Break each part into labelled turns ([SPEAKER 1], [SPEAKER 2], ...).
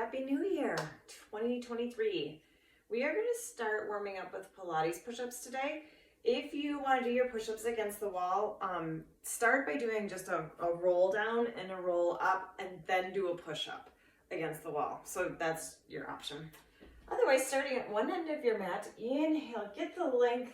[SPEAKER 1] Happy New Year, 2023. We are going to start warming up with Pilates push-ups today. If you want to do your push-ups against the wall, start by doing just a roll down and a roll up and then do a push-up against the wall. So that's your option. Otherwise, starting at one end of your mat, inhale, get the length,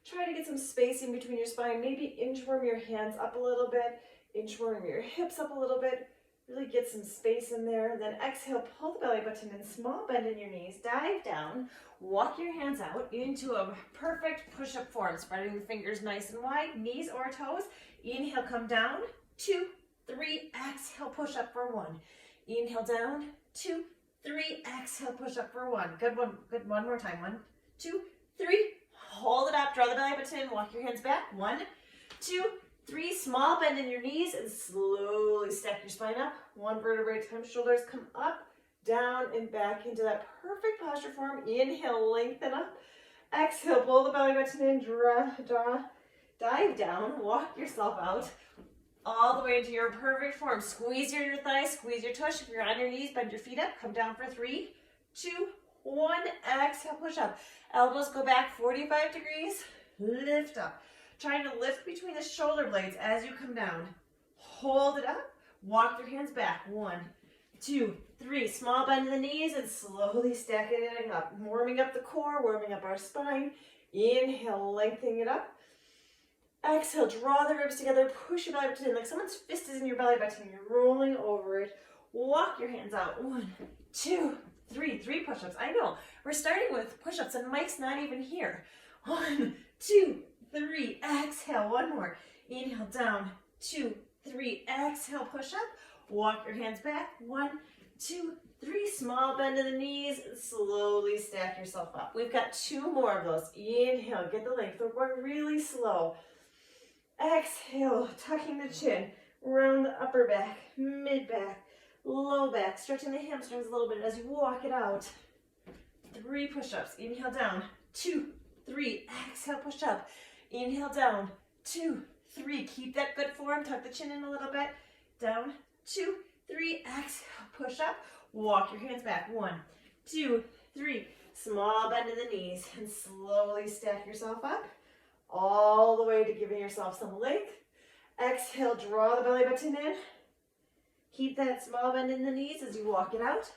[SPEAKER 1] try to get some space in between your spine, maybe inchworm your hands up a little bit, inchworm your hips up a little bit, really get some space in there. Then exhale, pull the belly button in, small bend in your knees, dive down, walk your hands out into a perfect push-up form, spreading the fingers nice and wide, knees or toes. Inhale, come down, 2, 3, exhale, push up for 1. Inhale down, 2, 3, exhale, push up for 1. Good one more time. 1, 2, 3, hold it up, draw the belly button in, walk your hands back. 1, 2, 3, small bend in your knees and slowly stack your spine up. 1 vertebrae at a time, shoulders come up, down and back into that perfect posture form. Inhale, lengthen up. Exhale, pull the belly button in, draw, dive down, walk yourself out all the way into your perfect form. Squeeze your inner thighs, squeeze your tush. If you're on your knees, bend your feet up, come down for 3, 2, 1, exhale, push up. Elbows go back 45 degrees, lift up. Trying to lift between the shoulder blades as you come down. Hold it up, walk your hands back. 1, 2, 3, small bend in the knees and slowly stacking it up. Warming up the core, warming up our spine. Inhale, lengthening it up. Exhale, draw the ribs together, push your belly button in like someone's fist is in your belly button. You're rolling over it. Walk your hands out. 1, 2, 3, 3 push-ups. I know, we're starting with push-ups and Mike's not even here. 1, 2, 3, exhale, 1 more. Inhale, down, 2, 3, exhale, push up. Walk your hands back. 1, 2, 3, small bend in the knees and slowly stack yourself up. We've got 2 more of those. Inhale, get the length. We're going really slow. Exhale, tucking the chin, round the upper back, mid back, low back, stretching the hamstrings a little bit as you walk it out. 3 push-ups. Inhale, down, 2, 3, exhale, push up. Inhale, down, 2, 3, keep that good form, tuck the chin in a little bit, down, 2, 3, exhale, push up, walk your hands back. 1, 2, 3, small bend in the knees and slowly stack yourself up all the way to giving yourself some length. Exhale, draw the belly button in. Keep that small bend in the knees as you walk it out.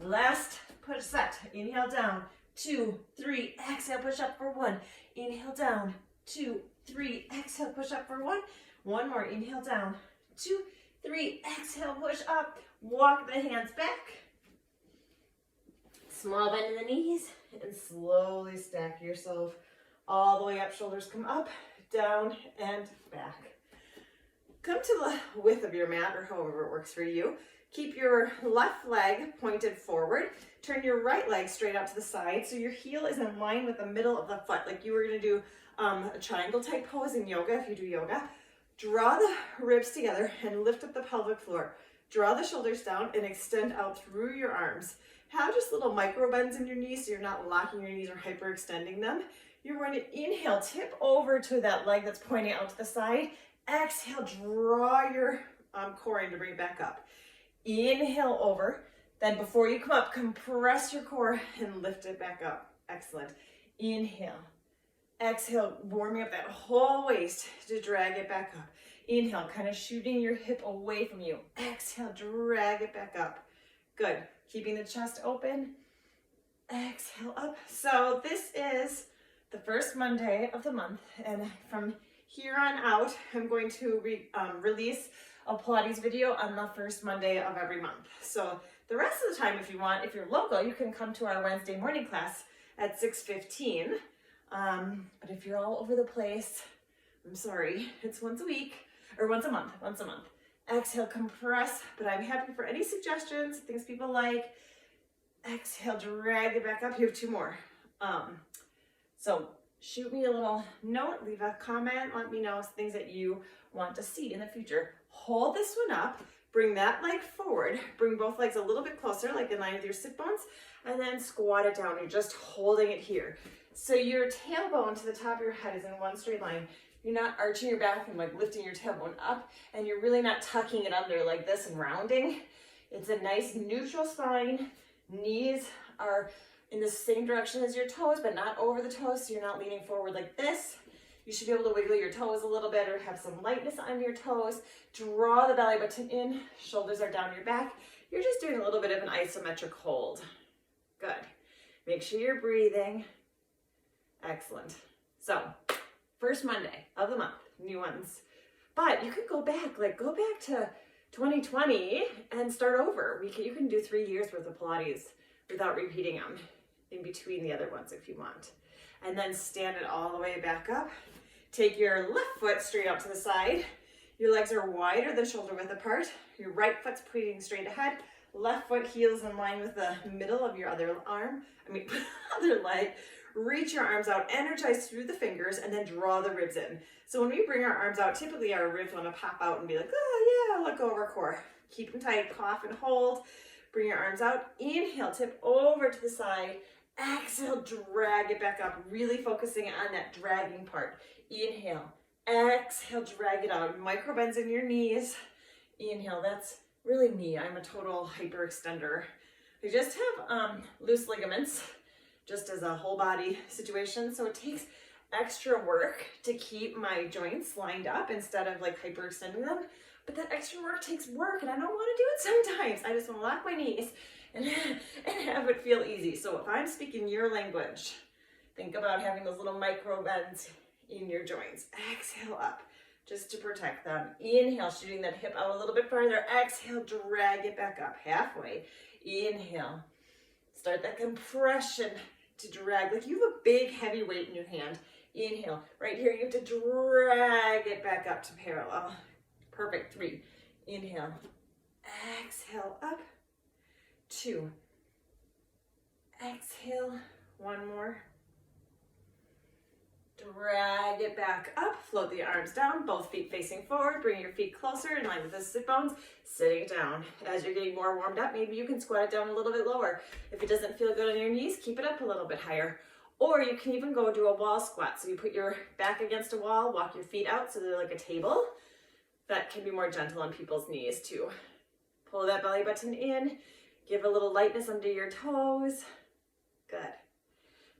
[SPEAKER 1] Last push set. Inhale, down, 2, 3, exhale, push up for 1. Inhale, down, 2, 3, exhale, push up for 1. 1 more. Inhale, down, 2, 3, exhale, push up. Walk the hands back. Small bend in the knees and slowly stack yourself all the way up. Shoulders come up, down, and back. Come to the width of your mat or however it works for you. Keep your left leg pointed forward. Turn your right leg straight out to the side so your heel is in line with the middle of the foot, like you were going to do a triangle type pose in yoga if you do yoga. Draw the ribs together and lift up the pelvic floor. Draw the shoulders down and extend out through your arms. Have just little micro bends in your knees so you're not locking your knees or hyperextending them. You're going to inhale, tip over to that leg that's pointing out to the side. Exhale, draw your core in to bring it back up. Inhale over. Then before you come up, compress your core and lift it back up. Excellent. Inhale. Exhale, warming up that whole waist to drag it back up. Inhale, kind of shooting your hip away from you. Exhale, drag it back up. Good. Keeping the chest open. Exhale up. So this is the first Monday of the month, and from here on out, I'm going to release a Pilates video on the first Monday of every month. So the rest of the time, if you want, if you're local, you can come to our Wednesday morning class at 6:15. But if you're all over the place, I'm sorry, it's once a week, or once a month. Exhale, compress, but I'm happy for any suggestions, things people like. Exhale, drag it back up. You have 2 more. So shoot me a little note, leave a comment, let me know things that you want to see in the future. Hold this one up, bring that leg forward, bring both legs a little bit closer, like in line with your sit bones, and then squat it down. You're just holding it here. So your tailbone to the top of your head is in one straight line. You're not arching your back and like lifting your tailbone up, and you're really not tucking it under like this and rounding. It's a nice neutral spine. Knees are in the same direction as your toes, but not over the toes, so you're not leaning forward like this. You should be able to wiggle your toes a little bit or have some lightness on your toes. Draw the belly button in, shoulders are down your back. You're just doing a little bit of an isometric hold. Good. Make sure you're breathing. Excellent. So, first Monday of the month, new ones. But you could go back to 2020 and start over. You can do 3 years worth of Pilates without repeating them in between the other ones if you want. And then stand it all the way back up. Take your left foot straight out to the side. Your legs are wider than shoulder width apart. Your right foot's pointing straight ahead. Left foot heels in line with the middle of your other leg. Reach your arms out, energize through the fingers, and then draw the ribs in. So when we bring our arms out, typically our ribs want to pop out and be like, oh yeah, let go of our core. Keep them tight, cough and hold. Bring your arms out. Inhale, tip over to the side. Exhale, drag it back up, really focusing on that dragging part. Inhale, exhale, drag it out. Micro bends in your knees. Inhale, that's really me. I'm a total hyperextender. I just have loose ligaments, just as a whole body situation. So it takes extra work to keep my joints lined up instead of like hyperextending them. But that extra work takes work and I don't want to do it sometimes. I just want to lock my knees and have it feel easy. So if I'm speaking your language, think about having those little micro bends in your joints. Exhale up just to protect them. Inhale, shooting that hip out a little bit farther. Exhale, drag it back up halfway. Inhale, start that compression to drag, like you have a big heavy weight in your hand. Inhale, right here you have to drag it back up to parallel. Perfect. 3, inhale, exhale up. 2, exhale, 1 more. Drag it back up, float the arms down, both feet facing forward, bring your feet closer in line with the sit bones, sitting down. As you're getting more warmed up, maybe you can squat it down a little bit lower. If it doesn't feel good on your knees, keep it up a little bit higher. Or you can even go do a wall squat. So you put your back against a wall, walk your feet out so they're like a table. That can be more gentle on people's knees too. Pull that belly button in, give a little lightness under your toes. Good.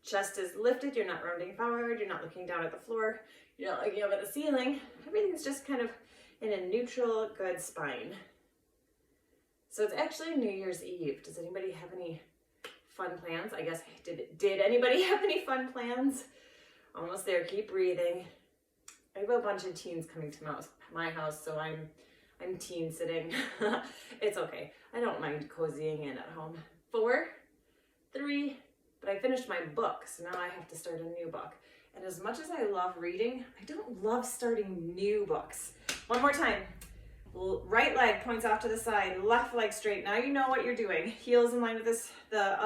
[SPEAKER 1] Chest is lifted, you're not rounding forward, you're not looking down at the floor, you're not looking up at the ceiling. Everything's just kind of in a neutral, good spine. So it's actually New Year's Eve. Does anybody have any fun plans? I guess, did anybody have any fun plans? Almost there, keep breathing. I have a bunch of teens coming to my house, so I'm teen sitting. It's okay. I don't mind cozying in at home. 4, 3, but I finished my book, so now I have to start a new book. And as much as I love reading, I don't love starting new books. One more time. Right leg points off to the side, left leg straight. Now you know what you're doing. Heels in line with this, the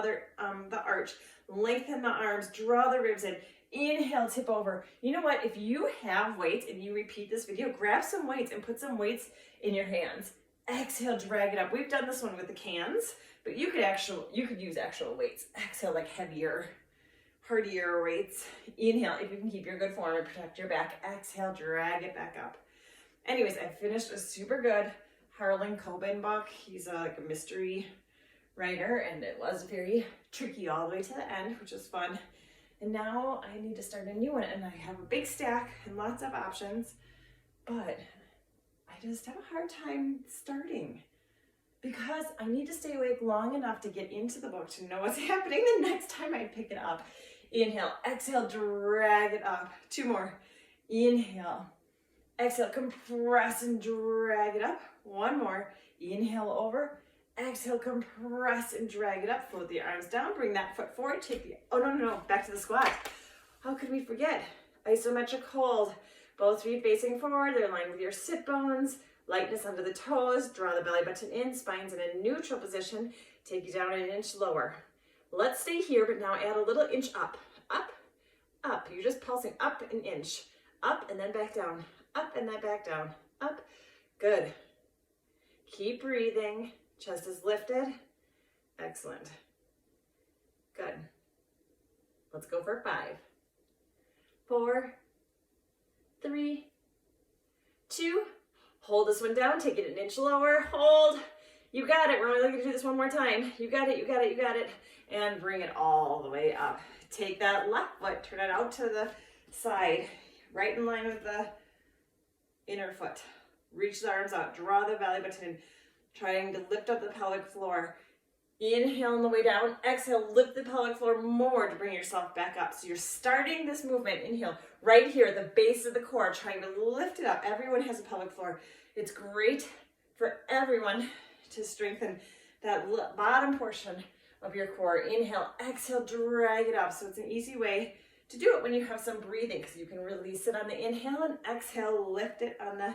[SPEAKER 1] arch. Lengthen the arms, draw the ribs in. Inhale, tip over. You know what? If you have weights and you repeat this video, grab some weights and put some weights in your hands. Exhale, drag it up. We've done this one with the cans, but you could use actual weights. Exhale, like heavier, hardier weights. Inhale, if you can keep your good form and protect your back. Exhale, drag it back up. Anyways, I finished a super good Harlan Coben book. He's like a mystery writer, and it was very tricky all the way to the end, which was fun. And now I need to start a new one, and I have a big stack and lots of options, but I just have a hard time starting because I need to stay awake long enough to get into the book to know what's happening the next time I pick it up. Inhale, exhale, drag it up. 2 more. Inhale, exhale, compress and drag it up. 1 more. Inhale over. Exhale, compress and drag it up. Float the arms down. Bring that foot forward. Take the, back to the squat. How could we forget? Isometric hold. Both feet facing forward. They're aligned with your sit bones. Lightness under the toes. Draw the belly button in. Spine's in a neutral position. Take you down an inch lower. Let's stay here, but now add a little inch up. Up, up. You're just pulsing up an inch. Up and then back down. Up and then back down. Up. Good. Keep breathing. Chest is lifted. Excellent. Good. Let's go for 5, 4, 3, 2. Hold this one down. Take it an inch lower. Hold. You got it. We're only going to do this one more time. You got it, you got it, you got it. And bring it all the way up. Take that left foot, turn it out to the side, right in line with the inner foot. Reach the arms out, draw the belly button in, trying to lift up the pelvic floor. Inhale on the way down, exhale, lift the pelvic floor more to bring yourself back up. So you're starting this movement, inhale, right here at the base of the core, trying to lift it up. Everyone has a pelvic floor. It's great for everyone to strengthen that bottom portion of your core. Inhale, exhale, drag it up. So it's an easy way to do it when you have some breathing, because you can release it on the inhale and exhale, lift it on the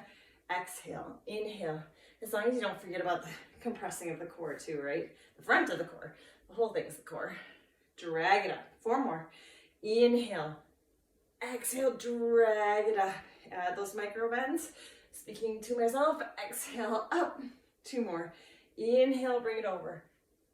[SPEAKER 1] exhale. Inhale, as long as you don't forget about the compressing of the core too, right? The front of the core, the whole thing is the core. Drag it up. 4 more. Inhale, exhale, drag it up. Add those micro bends. Speaking to myself, exhale, up. 2 more. Inhale, bring it over.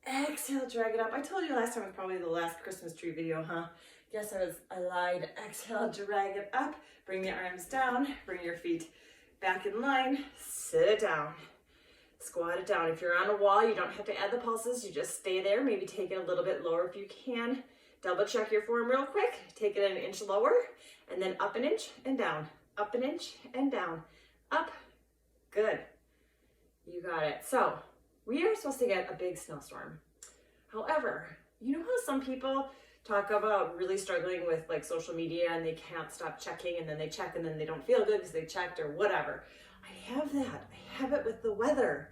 [SPEAKER 1] Exhale, drag it up. I told you last time was probably the last Christmas tree video, huh? Guess I lied. Exhale, drag it up. Bring the arms down. Bring your feet back in line. Sit down. Squat it down. If you're on a wall, you don't have to add the pulses. You just stay there. Maybe take it a little bit lower if you can. Double check your form real quick. Take it an inch lower and then up an inch and down. Up an inch and down. Up. Good. You got it. So we are supposed to get a big snowstorm. However, you know how some people talk about really struggling with like social media and they can't stop checking, and then they check and then they don't feel good because they checked or whatever. I have that. I have it with the weather.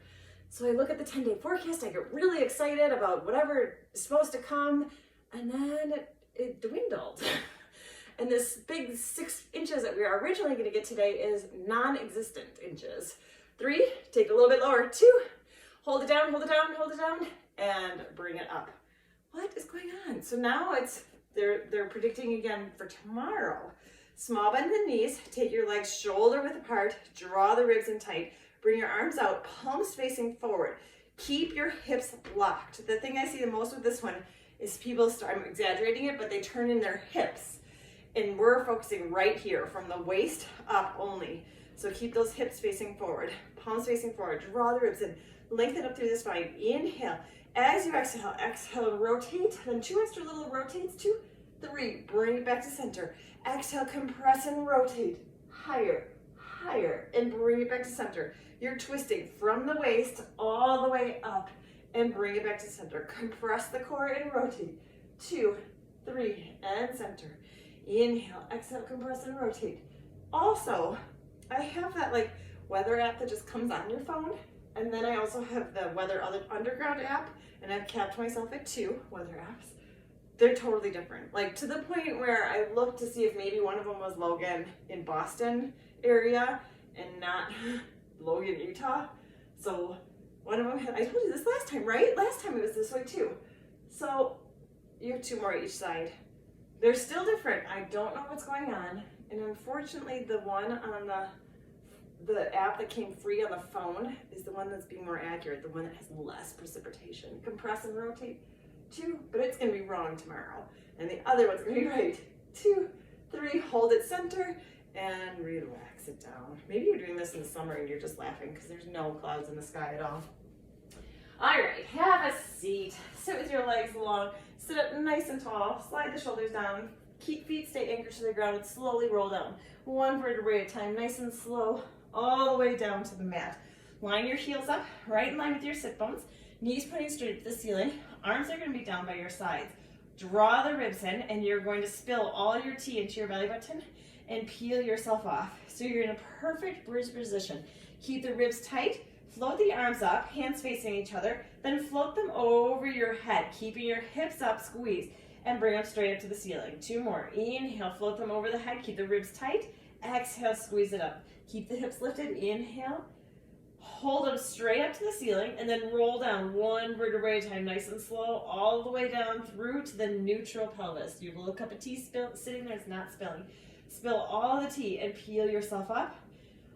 [SPEAKER 1] So I look at the 10-day forecast, I get really excited about whatever is supposed to come, and then it dwindled. And this big 6 inches that we are originally going to get today is non-existent inches. 3, take it a little bit lower. 2, hold it down, hold it down, hold it down, and bring it up. What is going on? So now they're predicting again for tomorrow. Small bend in the knees, take your legs shoulder width apart, draw the ribs in tight, bring your arms out, palms facing forward. Keep your hips locked. The thing I see the most with this one is people I'm exaggerating it, but they turn in their hips. And we're focusing right here from the waist up only. So keep those hips facing forward, palms facing forward, draw the ribs in, lengthen up through the spine. Inhale. As you exhale, exhale and rotate, then 2 extra little rotates, 2, 3, bring it back to center. Exhale, compress and rotate, higher, higher, and bring it back to center. You're twisting from the waist all the way up and bring it back to center. Compress the core and rotate, 2, 3, and center. Inhale, exhale, compress and rotate. Also, I have that like weather app that just comes on your phone. And then I also have the Weather Underground app, and I've capped myself at 2 weather apps. They're totally different. Like to the point where I looked to see if maybe one of them was Logan in Boston area and not Logan, Utah. So one of them had, I told you this last time, right? Last time it was this way too. So you have 2 more each side. They're still different. I don't know what's going on. And unfortunately, the one on the app that came free on the phone is the one that's being more accurate, the one that has less precipitation. Compress and rotate, 2, but it's gonna be wrong tomorrow. And the other one's gonna be right. 2, 3, hold it center and relax it down. Maybe you're doing this in the summer and you're just laughing because there's no clouds in the sky at all. All right, have a seat. Sit with your legs long. Sit up nice and tall. Slide the shoulders down. Keep feet stay anchored to the ground and slowly roll down. 1 vertebrae at a time, nice and slow, all the way down to the mat. Line your heels up, right in line with your sit bones. Knees pointing straight to the ceiling. Arms are going to be down by your sides. Draw the ribs in, and you're going to spill all your tea into your belly button and peel yourself off. So you're in a perfect bridge position. Keep the ribs tight. Float the arms up, hands facing each other, then float them over your head, keeping your hips up, squeeze, and bring them straight up to the ceiling. 2 more. Inhale, float them over the head, keep the ribs tight. Exhale, squeeze it up. Keep the hips lifted. Inhale, hold them straight up to the ceiling, and then roll down 1 vertebrae at a time, nice and slow, all the way down through to the neutral pelvis. You have a little cup of tea sitting there, it's not spilling. Spill all the tea and peel yourself up,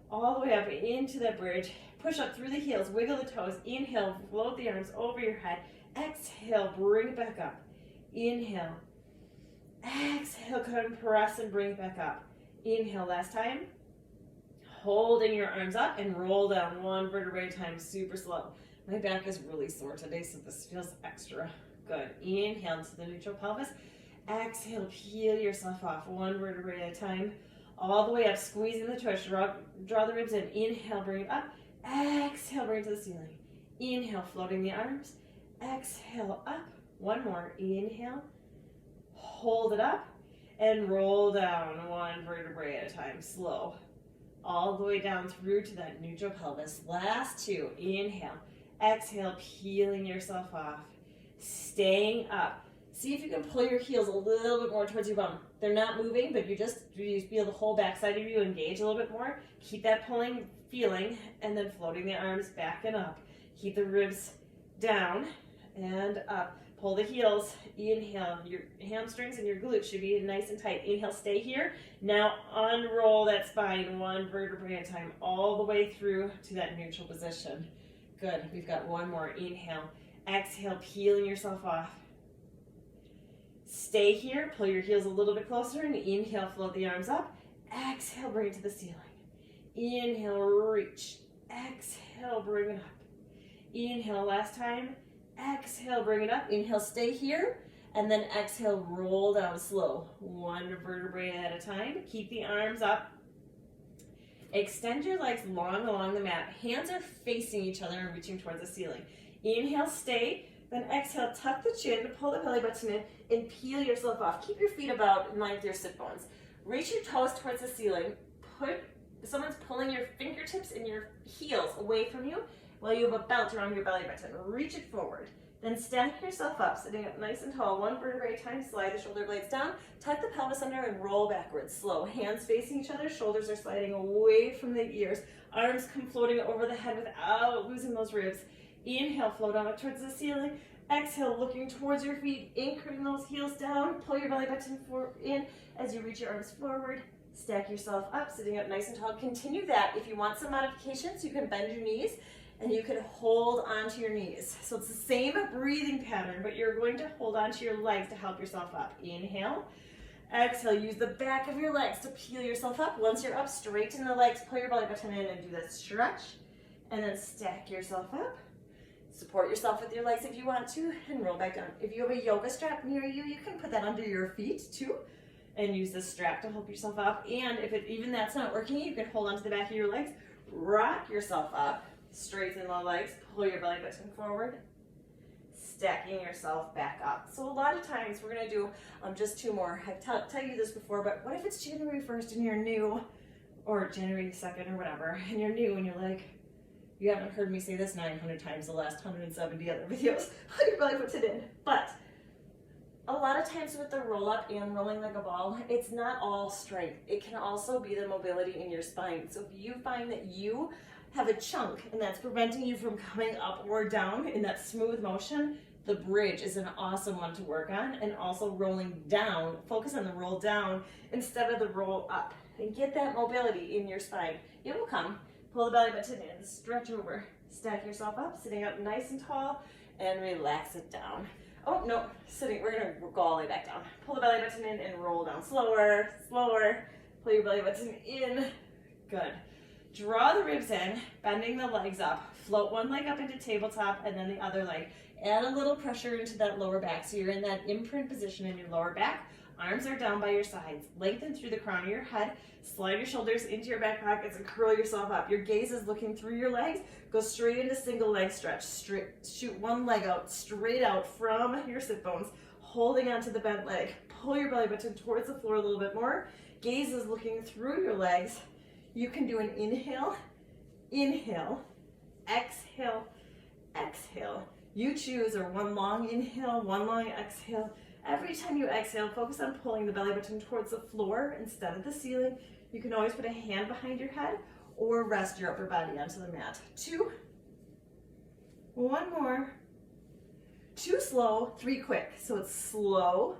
[SPEAKER 1] all the way up into that bridge. Push up through the heels, wiggle the toes. Inhale, float the arms over your head. Exhale, bring it back up. Inhale. Exhale, compress and bring it back up. Inhale, last time. Holding your arms up and roll down 1 vertebrae at a time, super slow.
[SPEAKER 2] My back is really sore today, so this feels extra good. Inhale to the neutral pelvis. Exhale, peel yourself off, one vertebrae at a time, all the way up, squeezing the twist, draw the ribs in. Inhale, bring it up. Exhale, bring it to the ceiling. Inhale, floating the arms. Exhale, up. One more. Inhale, hold it up, and roll down, one vertebrae at a time, slow. All the way down through to that neutral pelvis. Last two. Inhale, exhale, peeling yourself off, staying up. See if you can pull your heels a little bit more towards your bum. They're not moving, but you feel the whole backside of you engage a little bit more. Keep that pulling feeling, and then floating the arms back and up. Keep the ribs down and up. Pull the heels. Inhale. Your hamstrings and your glutes should be nice and tight. Inhale, stay here. Now unroll that spine, one vertebrae at a time, all the way through to that neutral position. Good. We've got one more. Inhale. Exhale, peeling yourself off. Stay here, pull your heels a little bit closer, and inhale, float the arms up. Exhale, bring it to the ceiling. Inhale, reach. Exhale, bring it up. Inhale, last time. Exhale, bring it up. Inhale, stay here, and then exhale, roll down slow. One vertebrae at a time. Keep the arms up. Extend your legs long along the mat. Hands are facing each other and reaching towards the ceiling. Inhale, stay. Then exhale, tuck the chin, pull the belly button in, and peel yourself off. Keep your feet about in line with your sit bones. Reach your toes towards the ceiling. Someone's pulling your fingertips and your heels away from you while you have a belt around your belly button. Reach it forward. Then stack yourself up, sitting up nice and tall. One vertebrae at a time, slide the shoulder blades down, tuck the pelvis under, and roll backwards. Slow. Hands facing each other, shoulders are sliding away from the ears. Arms come floating over the head without losing those ribs. Inhale, float on up towards the ceiling. Exhale, looking towards your feet, anchoring those heels down. Pull your belly button in as you reach your arms forward. Stack yourself up, sitting up nice and tall. Continue that. If you want some modifications, you can bend your knees and you can hold onto your knees. So it's the same breathing pattern, but you're going to hold onto your legs to help yourself up. Inhale. Exhale, use the back of your legs to peel yourself up. Once you're up, straighten the legs, pull your belly button in and do that stretch. And then stack yourself up. Support yourself with your legs if you want to, and roll back down. If you have a yoga strap near you, you can put that under your feet too, and use this strap to help yourself up. And if even that's not working, you can hold onto the back of your legs, rock yourself up, straighten the legs, pull your belly button forward, stacking yourself back up. So a lot of times we're gonna do just two more. I've tell you this before, but what if it's January 1st and you're new, or January 2nd or whatever, and you're new and you're like, you haven't heard me say this 900 times the last 170 other videos. You probably put it in. But a lot of times with the roll up and rolling like a ball, it's not all strength. It can also be the mobility in your spine. So if you find that you have a chunk and that's preventing you from coming up or down in that smooth motion, the bridge is an awesome one to work on. And also rolling down, focus on the roll down instead of the roll up. And get that mobility in your spine. It will come. Pull the belly button in, stretch over, stack yourself up, sitting up nice and tall, and relax it down. Oh, no, sitting, we're gonna go all the way back down. Pull the belly button in and roll down. Slower, slower. Pull your belly button in. Good. Draw the ribs in, bending the legs up. Float one leg up into tabletop and then the other leg. Add a little pressure into that lower back so you're in that imprint position in your lower back. Arms are down by your sides. Lengthen through the crown of your head. Slide your shoulders into your back pockets and curl yourself up. Your gaze is looking through your legs. Go straight into single leg stretch. Shoot one leg out, straight out from your sit bones, holding onto the bent leg. Pull your belly button towards the floor a little bit more. Gaze is looking through your legs. You can do an inhale, inhale, exhale, exhale. You choose, or one long inhale, one long exhale. Every time you exhale, focus on pulling the belly button towards the floor instead of the ceiling. You can always put a hand behind your head or rest your upper body onto the mat. 2, 1 more, 2 slow, 3 quick. So it's slow,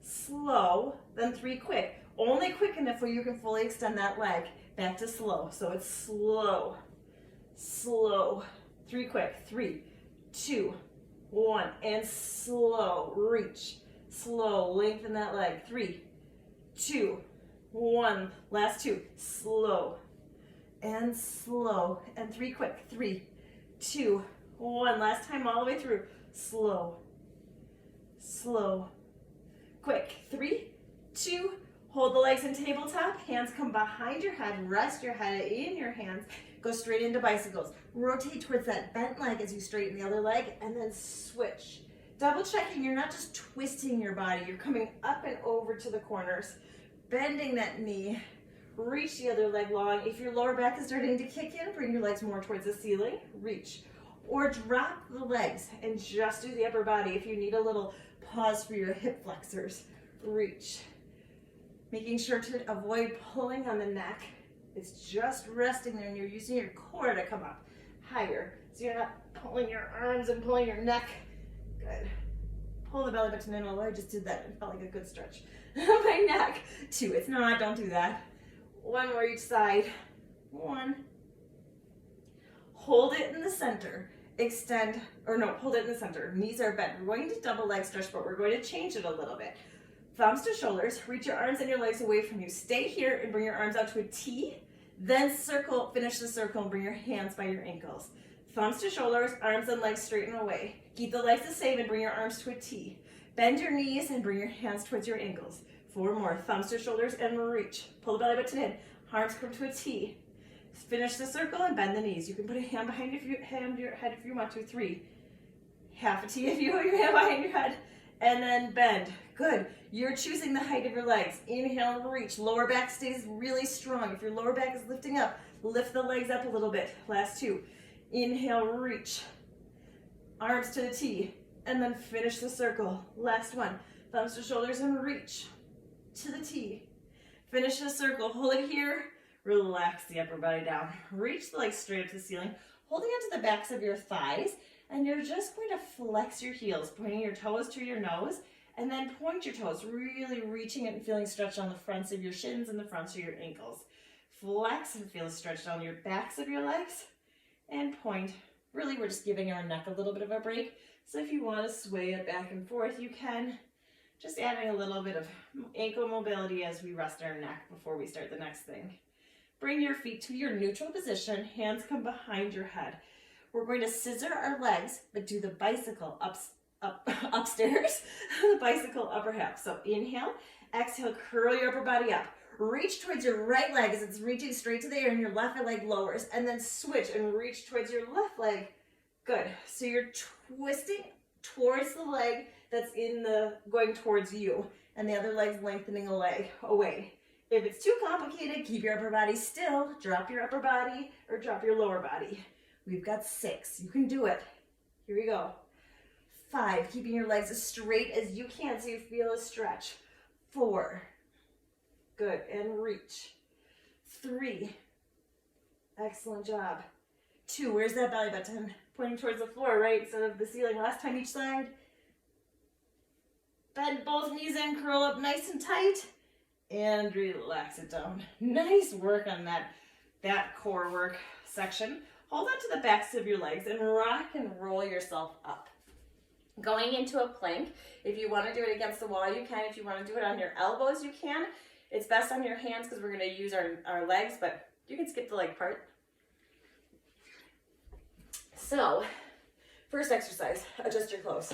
[SPEAKER 2] slow, then 3 quick. Only quick enough where you can fully extend that leg. Back to slow. So it's slow, slow, 3 quick. 3, 2, 1, and slow, reach, slow, lengthen that leg. 3, 2, 1, last 2, slow, and 3 quick. 3, 2, One last time all the way through. Slow, slow, quick. 3, 2, hold the legs in tabletop. Hands come behind your head. Rest your head in your hands. Go straight into bicycles. Rotate towards that bent leg as you straighten the other leg, and then switch. Double checking, you're not just twisting your body. You're coming up and over to the corners, bending that knee. Reach the other leg long. If your lower back is starting to kick in, bring your legs more towards the ceiling. Reach. Or drop the legs and just do the upper body. If you need a little pause for your hip flexors, reach. Making sure to avoid pulling on the neck. It's just resting there and you're using your core to come up higher. So you're not pulling your arms and pulling your neck. Good. Pull the belly button in. Oh, I just did that. It felt like a good stretch. My neck. 2. It's not. Don't do that. 1 more each side. 1. Hold it in the center. Extend, or no, hold it in the center. Knees are bent. We're going to double leg stretch, but we're going to change it a little bit. Thumbs to shoulders. Reach your arms and your legs away from you. Stay here and bring your arms out to a T. Then circle, finish the circle and bring your hands by your ankles. Thumbs to shoulders, arms and legs straighten away. Keep the legs the same and bring your arms to a T. Bend your knees and bring your hands towards your ankles. 4 more. Thumbs to shoulders and reach. Pull the belly button in. Arms come to a T. Finish the circle and bend the knees. You can put a hand behind your head if you want to. 3. Half a T if you put your hand behind your head. And then bend. Good. You're choosing the height of your legs. Inhale and reach. Lower back stays really strong. If your lower back is lifting up, lift the legs up a little bit. Last 2. Inhale, reach. Arms to the T. And then finish the circle. Last 1. Thumbs to shoulders and reach to the T. Finish the circle. Hold it here. Relax the upper body down. Reach the legs straight up to the ceiling, holding onto the backs of your thighs, and you're just going to flex your heels, pointing your toes to your nose, and then point your toes, really reaching it and feeling stretch on the fronts of your shins and the fronts of your ankles. Flex and feel stretch on your backs of your legs, and point. Really, we're just giving our neck a little bit of a break, so if you want to sway it back and forth, you can. Just adding a little bit of ankle mobility as we rest our neck before we start the next thing. Bring your feet to your neutral position. Hands come behind your head. We're going to scissor our legs, but do the bicycle upstairs, the bicycle upper half. So inhale, exhale, curl your upper body up. Reach towards your right leg as it's reaching straight to the air and your left leg lowers, and then switch and reach towards your left leg. Good. So you're twisting towards the leg that's going towards you, and the other leg's lengthening away. If it's too complicated, keep your upper body still. Drop your upper body or drop your lower body. We've got 6. You can do it. Here we go. 5, keeping your legs as straight as you can so you feel a stretch. 4, good, and reach. 3, excellent job. 2, where's that belly button? Pointing towards the floor, right, instead of the ceiling. Last time each side. Bend both knees in, curl up nice and tight. And relax it down. Nice work on that core work section. Hold on to the backs of your legs and rock and roll yourself up. Going into a plank, if you want to do it against the wall, you can. If you want to do it on your elbows, you can. It's best on your hands because we're going to use our legs, but you can skip the leg part. So, first exercise, adjust your clothes.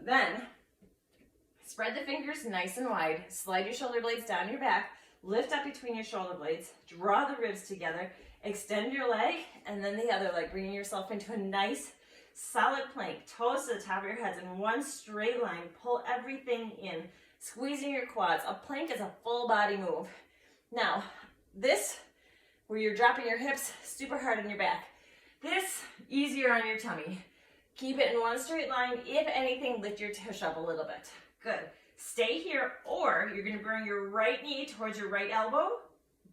[SPEAKER 2] Then, spread the fingers nice and wide. Slide your shoulder blades down your back. Lift up between your shoulder blades. Draw the ribs together. Extend your leg and then the other leg, bringing yourself into a nice solid plank. Toes to the top of your heads in one straight line. Pull everything in. Squeezing your quads. A plank is a full body move. Now, this, where you're dropping your hips super hard on your back. This, easier on your tummy. Keep it in one straight line. If anything, lift your tush up a little bit. Good. Stay here, or you're going to bring your right knee towards your right elbow.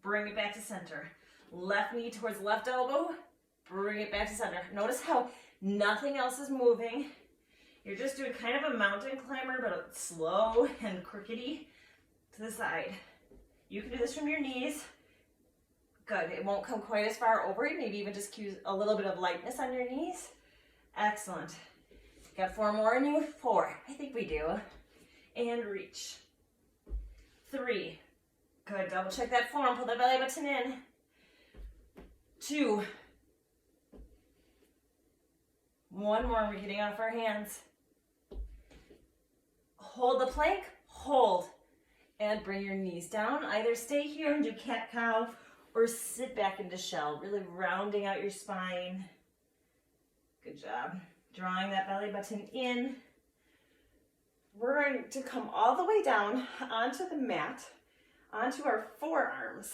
[SPEAKER 2] Bring it back to center. Left knee towards left elbow. Bring it back to center. Notice how nothing else is moving. You're just doing kind of a mountain climber, but it's slow and crickety to the side. You can do this from your knees. Good. It won't come quite as far over you. Maybe even just use a little bit of lightness on your knees. Excellent. Got 4 more in you? 4. I think we do. And reach. 3. Good. Double check that form. Pull the belly button in. 2. One more, we're getting off our hands. Hold the plank, hold, and bring your knees down. Either stay here and do cat-cow or sit back into shell, really rounding out your spine. Good job. Drawing that belly button in. We're going to come all the way down onto the mat, onto our forearms.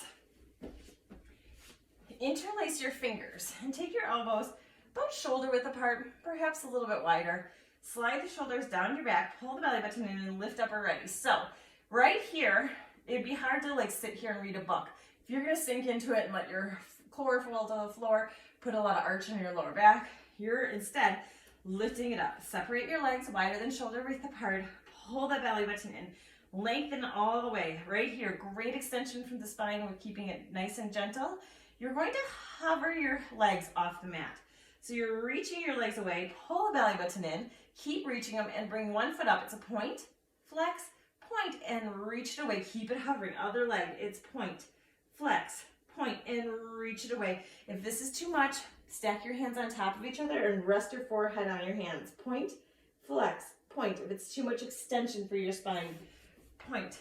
[SPEAKER 2] Interlace your fingers and take your elbows about shoulder width apart, perhaps a little bit wider. Slide the shoulders down your back, pull the belly button in and lift up already. So right here, it'd be hard to like sit here and read a book. If you're gonna sink into it and let your core fall to the floor, put a lot of arch in your lower back, you're instead lifting it up. Separate your legs wider than shoulder width apart, pull that belly button in, lengthen all the way. Right here, great extension from the spine. We're keeping it nice and gentle. You're going to hover your legs off the mat. So you're reaching your legs away, pull the belly button in, keep reaching them and bring one foot up. It's a point, flex, point, and reach it away. Keep it hovering. Other leg, it's point, flex, point, and reach it away. If this is too much, stack your hands on top of each other and rest your forehead on your hands. Point, flex, point. If it's too much extension for your spine, point,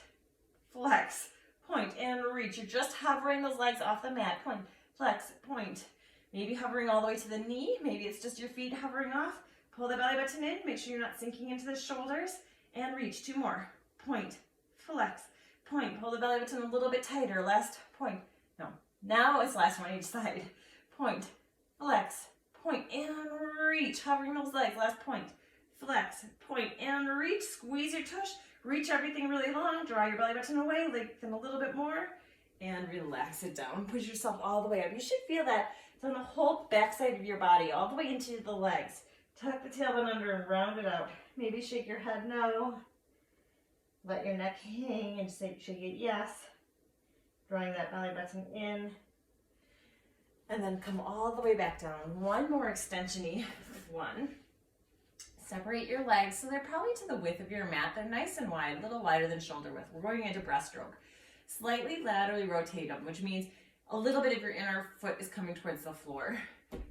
[SPEAKER 2] flex, point, and reach. You're just hovering those legs off the mat. Point, flex, point. Maybe hovering all the way to the knee. Maybe it's just your feet hovering off. Pull the belly button in. Make sure you're not sinking into the shoulders. And reach. Two more. Point, flex, point. Pull the belly button a little bit tighter. Last point. No. Now it's last one each side. Point, flex, point, and reach. Hovering those legs. Last point, flex, point, and reach. Squeeze your tush. Reach everything really long. Draw your belly button away. Lengthen a little bit more. And relax it down. Push yourself all the way up. You should feel that on the whole backside of your body, all the way into the legs. Tuck the tailbone under and round it out. Maybe shake your head no. Let your neck hang and shake it yes. Drawing that belly button in. And then come all the way back down. One more extension-y. One. Separate your legs so they're probably to the width of your mat. They're nice and wide, a little wider than shoulder width. We're going into breaststroke. Slightly laterally rotate them, which means a little bit of your inner foot is coming towards the floor.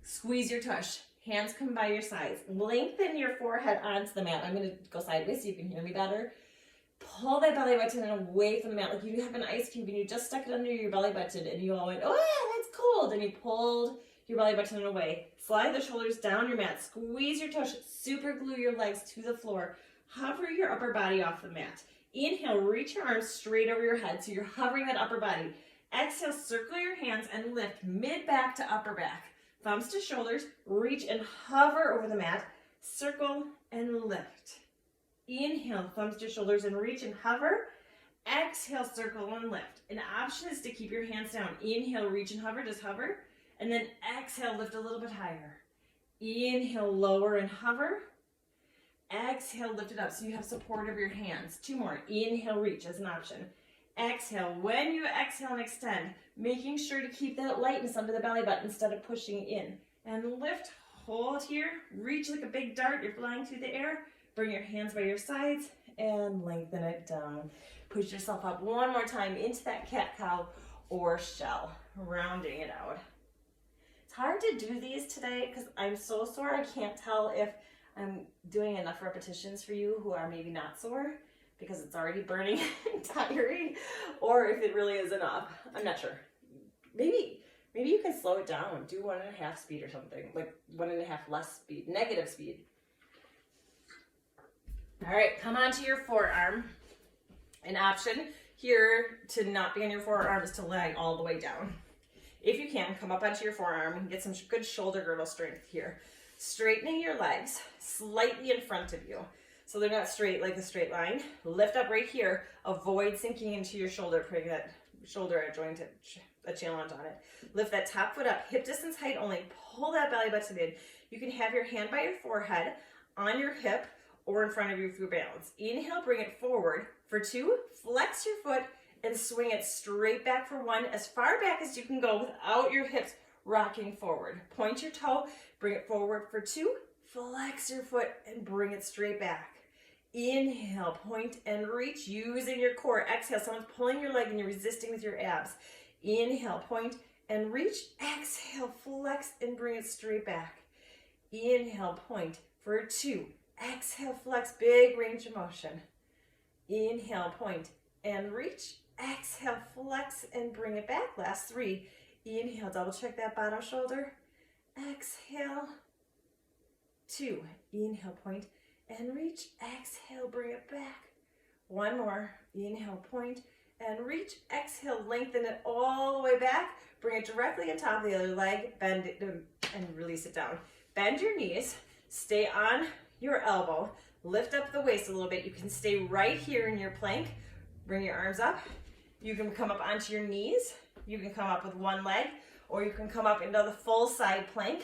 [SPEAKER 2] Squeeze your tush. Hands come by your sides. Lengthen your forehead onto the mat. I'm going to go sideways so you can hear me better. Pull that belly button away from the mat like you have an ice cube and you just stuck it under your belly button and you all went, oh, that's cold. And you pulled your belly button away. Slide the shoulders down your mat. Squeeze your tush. Super glue your legs to the floor. Hover your upper body off the mat. Inhale, reach your arms straight over your head so you're hovering that upper body. Exhale, circle your hands and lift mid back to upper back. Thumbs to shoulders, reach and hover over the mat. Circle and lift. Inhale, thumbs to shoulders and reach and hover. Exhale, circle and lift. An option is to keep your hands down. Inhale, reach and hover, just hover. And then exhale, lift a little bit higher. Inhale, lower and hover. Exhale, lift it up so you have support of your hands. Two more. Inhale, reach as an option. Exhale. When you exhale and extend, making sure to keep that lightness under the belly button instead of pushing in. And lift, hold here, reach like a big dart. You're flying through the air. Bring your hands by your sides and lengthen it down. Push yourself up one more time into that cat-cow or shell, rounding it out. It's hard to do these today because I'm so sore. I can't tell if I'm doing enough repetitions for you who are maybe not sore, because it's already burning and tiring, or if it really is enough. I'm not sure. Maybe you can slow it down. Do 1.5 speed or something, like 1.5 less speed, negative speed. All right, come onto your forearm. An option here to not be on your forearm is to lie all the way down. If you can, come up onto your forearm and get some good shoulder girdle strength here. Straightening your legs slightly in front of you, so they're not straight like a straight line. Lift up right here. Avoid sinking into your shoulder, putting that shoulder joint a challenge on it. Lift that top foot up, hip distance height only. Pull that belly button in. You can have your hand by your forehead, on your hip, or in front of you for balance. Inhale, bring it forward for 2. Flex your foot and swing it straight back for 1, as far back as you can go without your hips rocking forward. Point your toe, bring it forward for 2. Flex your foot and bring it straight back. Inhale, point and reach using your core. Exhale, someone's pulling your leg and you're resisting with your abs. Inhale, point and reach. Exhale, flex and bring it straight back.
[SPEAKER 1] Inhale, point for 2. Exhale, flex, big range of motion. Inhale, point and reach. Exhale, flex and bring it back. Last 3. Inhale, double check that bottom shoulder. Exhale, 2. Inhale, point and reach. Exhale, bring it back. One more. Inhale, point and reach. Exhale, lengthen it all the way back. Bring it directly on top of the other leg. Bend it and release it down. Bend your knees. Stay on your elbow. Lift up the waist a little bit. You can stay right here in your plank. Bring your arms up. You can come up onto your knees. You can come up with one leg, or you can come up into the full side plank.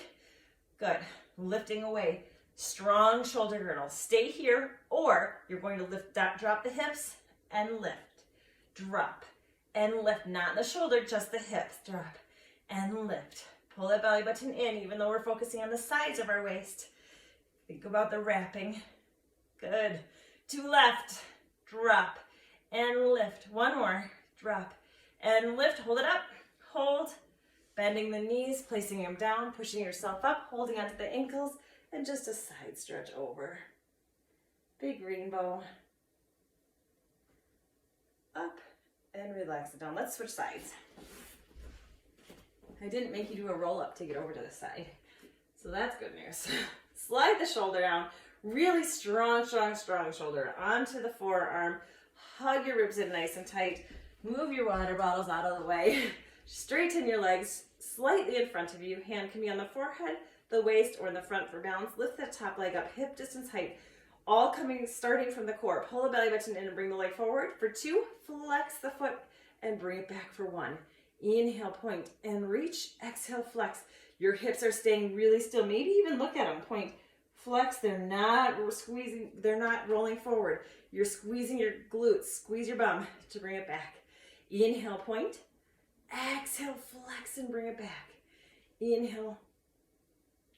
[SPEAKER 1] Good. Lifting away. Strong shoulder girdle. Stay here, or you're going to lift, drop the hips and lift. Drop and lift. Not the shoulder, just the hips. Drop and lift. Pull that belly button in, even though we're focusing on the sides of our waist. Think about the wrapping. Good. 2 left. Drop and lift. One more. Drop and lift. Hold it up. Hold. Bending the knees, placing them down, pushing yourself up, holding onto the ankles, and just a side stretch over. Big rainbow. Up and relax it down. Let's switch sides. I didn't make you do a roll up to get over to the side, so that's good news. Slide the shoulder down. Really strong shoulder onto the forearm. Hug your ribs in nice and tight. Move your water bottles out of the way. Straighten your legs slightly in front of you. Hand can be on the forehead, the waist, or in the front for balance. Lift the top leg up, hip distance height. All starting from the core. Pull the belly button in and bring the leg forward. For 2, flex the foot and bring it back for 1. Inhale, point and reach. Exhale, flex. Your hips are staying really still. Maybe even look at them. Point, flex. They're not squeezing. They're not rolling forward. You're squeezing your glutes. Squeeze your bum to bring it back. Inhale, point. Exhale, flex and bring it back. Inhale.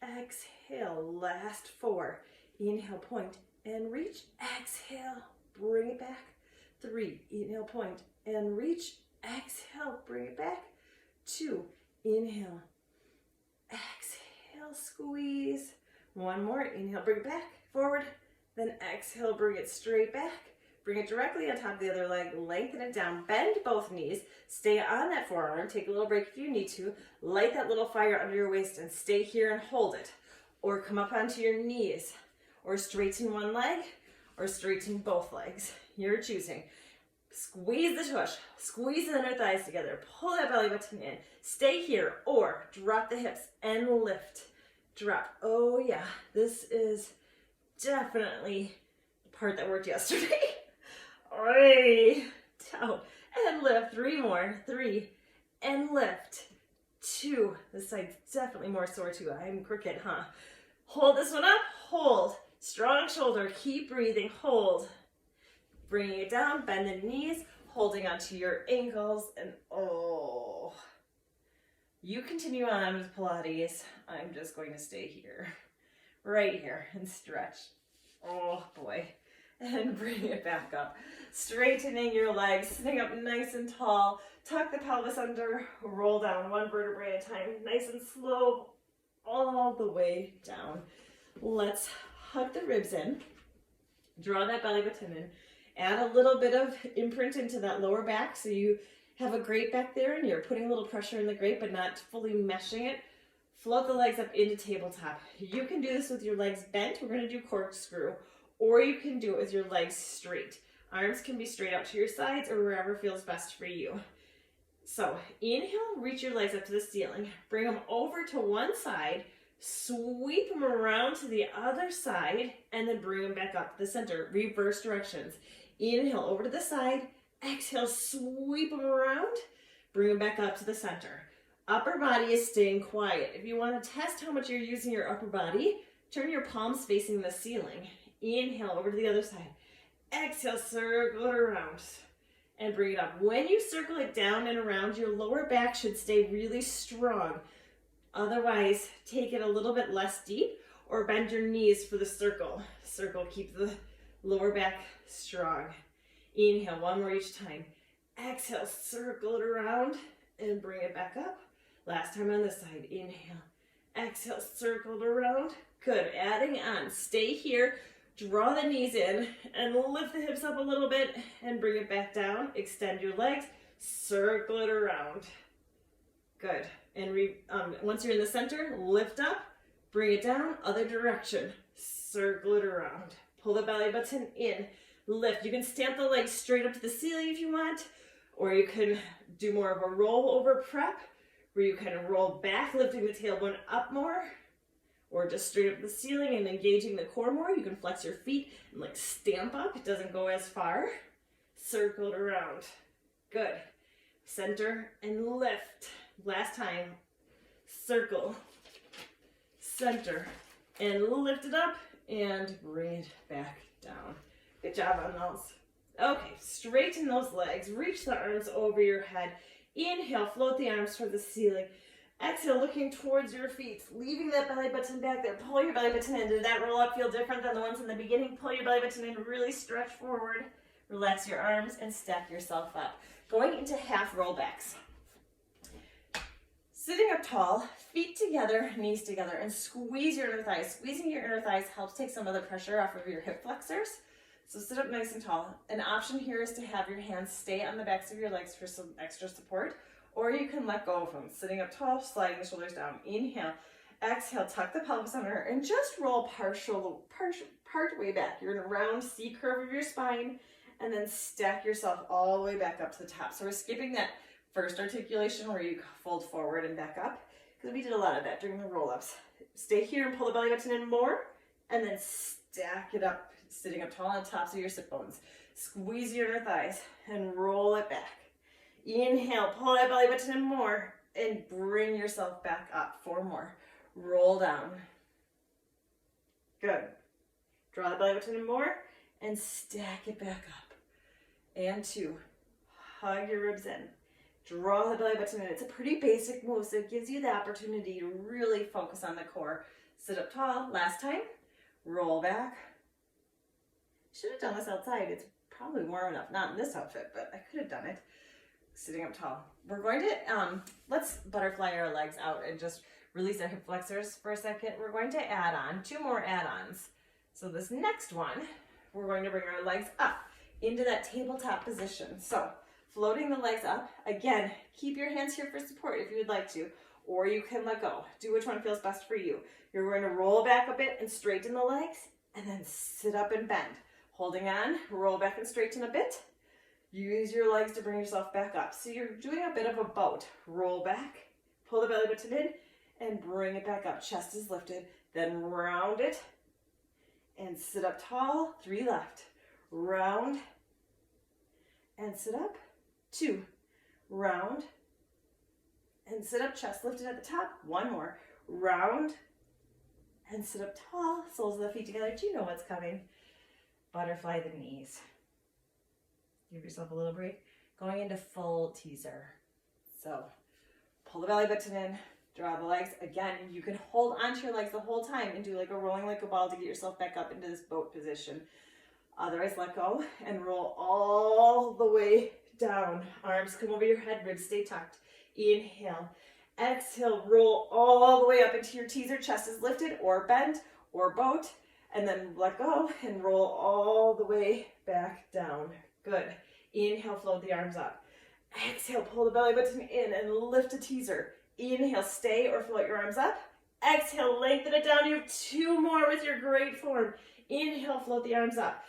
[SPEAKER 1] Exhale. Last 4. Inhale, point and reach. Exhale. Bring it back. 3. Inhale, point and reach. Exhale, bring it back. 2, inhale. Exhale, squeeze. 1 more, inhale, bring it back, forward. Then exhale, bring it straight back. Bring it directly on top of the other leg, lengthen it down, bend both knees. Stay on that forearm, take a little break if you need to. Light that little fire under your waist and stay here and hold it. Or come up onto your knees. Or straighten one leg, or straighten both legs. You're choosing. Squeeze the tush, squeeze the inner thighs together, pull that belly button in, stay here, or drop the hips and lift. Drop. Oh yeah, this is definitely the part that worked yesterday. Oi, down and lift. 3 more. 3 and lift. 2. This side's definitely more sore too. I'm crooked, huh? Hold this one up. Hold. Strong shoulder. Keep breathing. Hold. Bringing it down, bend the knees, holding onto your ankles, and oh. You continue on with Pilates. I'm just going to stay here, right here, and stretch. Oh boy. And bring it back up. Straightening your legs, sitting up nice and tall. Tuck the pelvis under, roll down 1 vertebrae at a time, nice and slow, all the way down. Let's hug the ribs in. Draw that belly button in. Add a little bit of imprint into that lower back so you have a grate back there and you're putting a little pressure in the grate but not fully meshing it. Float the legs up into tabletop. You can do this with your legs bent. We're going to do corkscrew. Or you can do it with your legs straight. Arms can be straight out to your sides or wherever feels best for you. So inhale, reach your legs up to the ceiling. Bring them over to one side. Sweep them around to the other side and then bring them back up to the center. Reverse directions. Inhale over to the side. Exhale, sweep them around. Bring them back up to the center. Upper body is staying quiet. If you want to test how much you're using your upper body, turn your palms facing the ceiling. Inhale over to the other side. Exhale, circle it around and bring it up. When you circle it down and around, your lower back should stay really strong. Otherwise, take it a little bit less deep or bend your knees for the circle. Circle, keep the lower back strong. Inhale, 1 more each time. Exhale, circle it around and bring it back up. Last time on this side. Inhale.
[SPEAKER 2] Exhale, circle it around. Good, adding on. Stay here. Draw the knees in and lift the hips up a little bit and bring it back down. Extend your legs, circle it around. Good. And once you're in the center, lift up, bring it down, other direction. Circle it around. Pull the belly button in, lift. You can stamp the legs straight up to the ceiling if you want, or you can do more of a roll over prep where you kind of roll back, lifting the tailbone up more, or just straight up to the ceiling and engaging the core more. You can flex your feet and like stamp up. It doesn't go as far. Circle it around. Good. Center and lift. Last time. Circle. Center. And lift it up and bring it back down. Good job on those. Okay, straighten those legs. Reach the arms over your head. Inhale, float the arms toward the ceiling. Exhale, looking towards your feet, leaving that belly button back there. Pull your belly button in. Did that roll up feel different than the ones in the beginning? Pull your belly button in, really stretch forward. Relax your arms and stack yourself up. Going into half rollbacks. Sitting up tall, feet together, knees together, and squeeze your inner thighs. Squeezing your inner thighs helps take some of the pressure off of your hip flexors. So sit up nice and tall. An option here is to have your hands stay on the backs of your legs for some extra support, or you can let go of them. Sitting up tall, sliding the shoulders down. Inhale, exhale, tuck the pelvis under, and just roll part way back. You're in a round C curve of your spine, and then stack yourself all the way back up to the top. So we're skipping that first articulation where you fold forward and back up, because we did a lot of that during the roll-ups. Stay here and pull the belly button in more, and then stack it up, sitting up tall on the tops of your sit bones. Squeeze your inner thighs and roll it back. Inhale, pull that belly button in more, and bring yourself back up. 4 more. Roll down. Good. Draw the belly button in more, and stack it back up. And 2. Hug your ribs in. Draw the belly button in. It's a pretty basic move, so it gives you the opportunity to really focus on the core. Sit up tall. Last time. Roll back. Should have done this outside. It's probably warm enough. Not in this outfit, but I could have done it. Sitting up tall. We're going to, let's butterfly our legs out and just release our hip flexors for a second. We're going to add on 2 more add-ons. So this next one, we're going to bring our legs up into that tabletop position. So floating the legs up. Again, keep your hands here for support if you would like to, or you can let go. Do which one feels best for you. You're going to roll back a bit and straighten the legs, and then sit up and bend. Holding on, roll back and straighten a bit. Use your legs to bring yourself back up. So you're doing a bit of a boat. Roll back, pull the belly button in, and bring it back up. Chest is lifted, then round it, and sit up tall. 3 left. Round, and sit up. 2. Round, and sit up, chest lifted at the top. 1 more. Round, and sit up tall. Soles of the feet together. Do you know what's coming? Butterfly the knees. Give yourself a little break. Going into full teaser. So pull the belly button in, draw the legs. Again, you can hold onto your legs the whole time and do like a rolling like a ball to get yourself back up into this boat position. Otherwise, let go and roll all the way down. Arms come over your head, ribs stay tucked. Inhale. Exhale, roll all the way up into your teaser. Chest is lifted or bent or boat. And then let go and roll all the way back down. Good. Inhale, float the arms up. Exhale, pull the belly button in and lift a teaser. Inhale, stay or float your arms up. Exhale, lengthen it down. You have 2 more with your great form. Inhale, float the arms up.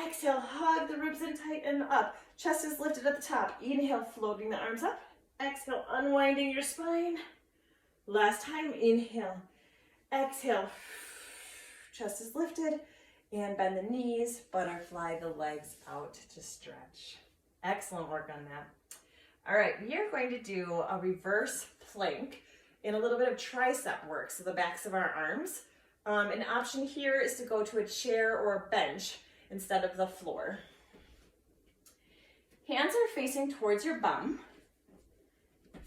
[SPEAKER 2] Exhale, hug the ribs in, tighten up. Chest is lifted at the top. Inhale, floating the arms up. Exhale, unwinding your spine. Last time, inhale. Exhale. Chest is lifted, and bend the knees, butterfly the legs out to stretch. Excellent work on that. All right, we are going to do a reverse plank and a little bit of tricep work, so the backs of our arms. An option here is to go to a chair or a bench instead of the floor. Hands are facing towards your bum.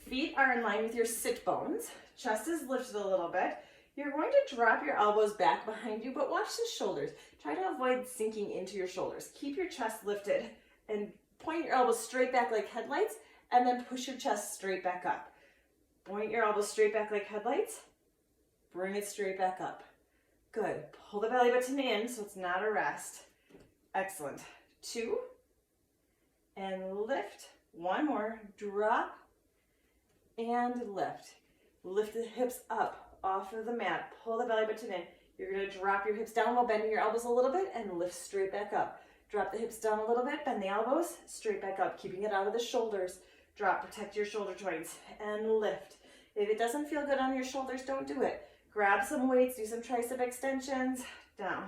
[SPEAKER 2] Feet are in line with your sit bones. Chest is lifted a little bit. You're going to drop your elbows back behind you, but watch the shoulders. Try to avoid sinking into your shoulders. Keep your chest lifted and point your elbows straight back like headlights, and then push your chest straight back up. Point your elbows straight back like headlights,
[SPEAKER 1] Bring it straight back up. Good. Pull the belly button in so it's not a rest. Excellent. 2. And lift. 1 more. Drop. And lift. Lift the hips up off of the mat. Pull the belly button in. You're going to drop your hips down while bending your elbows a little bit and lift straight back up. Drop the hips down a little bit, bend the elbows, straight back up, keeping it out of the shoulders. Drop, protect your shoulder joints, and lift. If it doesn't feel good on your shoulders, don't do it. Grab some weights, do some tricep extensions, down,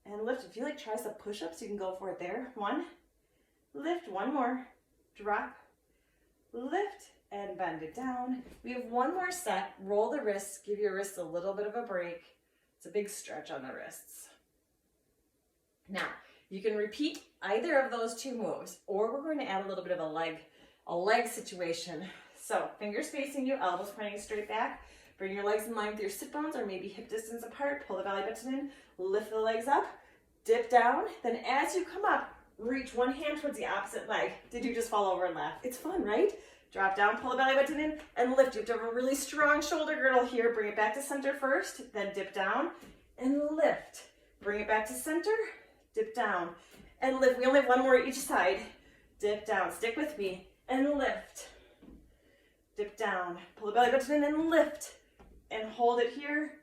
[SPEAKER 1] and lift. If you like tricep push-ups, you can go for it there. 1, lift, 1 more, drop, lift, and bend it down. We have 1 more set. Roll the wrists, give your wrists a little bit of a break. It's a big stretch on the wrists. Now, you can repeat either of those 2 moves, or we're going to add a little bit of a leg situation. So, fingers facing you, elbows pointing straight back. Bring your legs in line with your sit bones or maybe hip distance apart. Pull the belly button in, lift the legs up, dip down. Then as you come up, reach one hand towards the opposite leg. Did you just fall over and laugh? It's fun, right? Drop down, pull the belly button in, and lift. You have to have a really strong shoulder girdle here. Bring it back to center first, then dip down and lift. Bring it back to center, dip down and lift. We only have 1 more each side. Dip down, stick with me, and lift. Dip down, pull the belly button in and lift. And hold it here,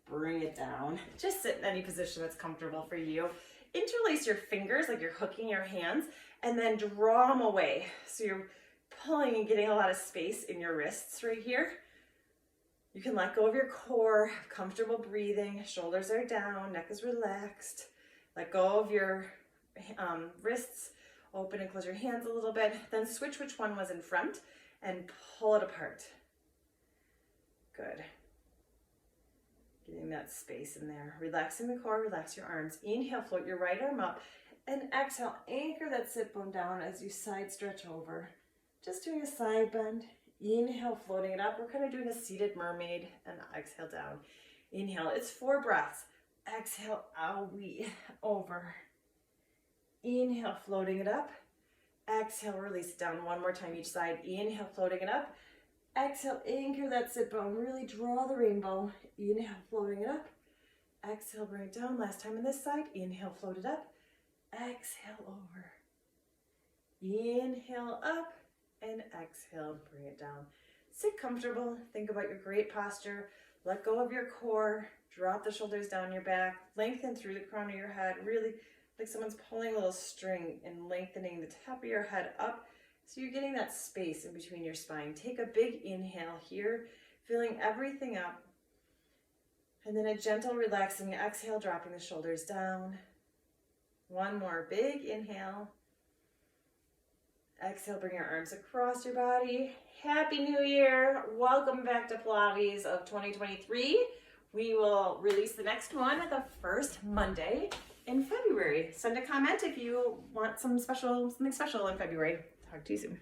[SPEAKER 1] bring it down. Just sit in any position that's comfortable for you. Interlace your fingers like you're hooking your hands and then draw them away. So you're pulling and getting a lot of space in your wrists right here. You can let go of your core, have comfortable breathing, shoulders are down, neck is relaxed. Let go of your wrists, open and close your hands a little bit, then switch which one was in front and pull it apart. Good. Getting that space in there. Relaxing the core, relax your arms. Inhale, float your right arm up, and exhale, anchor that sit bone down as you side stretch over. Just doing a side bend. Inhale, floating it up. We're kind of doing a seated mermaid, and exhale down. Inhale, it's 4 breaths. Exhale, owie, over. Inhale, floating it up. Exhale, release it down 1 more time each side. Inhale, floating it up. Exhale, anchor that sit bone. Really draw the rainbow. Inhale, floating it up. Exhale, bring it down. Last time on this side. Inhale, float it up. Exhale, over. Inhale, up. And exhale, bring it down. Sit comfortable. Think about your great posture. Let go of your core. Drop the shoulders down your back. Lengthen through the crown of your head. Really like someone's pulling a little string and lengthening the top of your head up. So you're getting that space in between your spine. Take a big inhale here, filling everything up. And then a gentle relaxing exhale, dropping the shoulders down. 1 more big inhale. Exhale, bring your arms across your body. Happy New Year. Welcome back to Pilates of 2023. We will release the next one the first Monday in February. Send a comment if you want something special in February. Talk to you soon.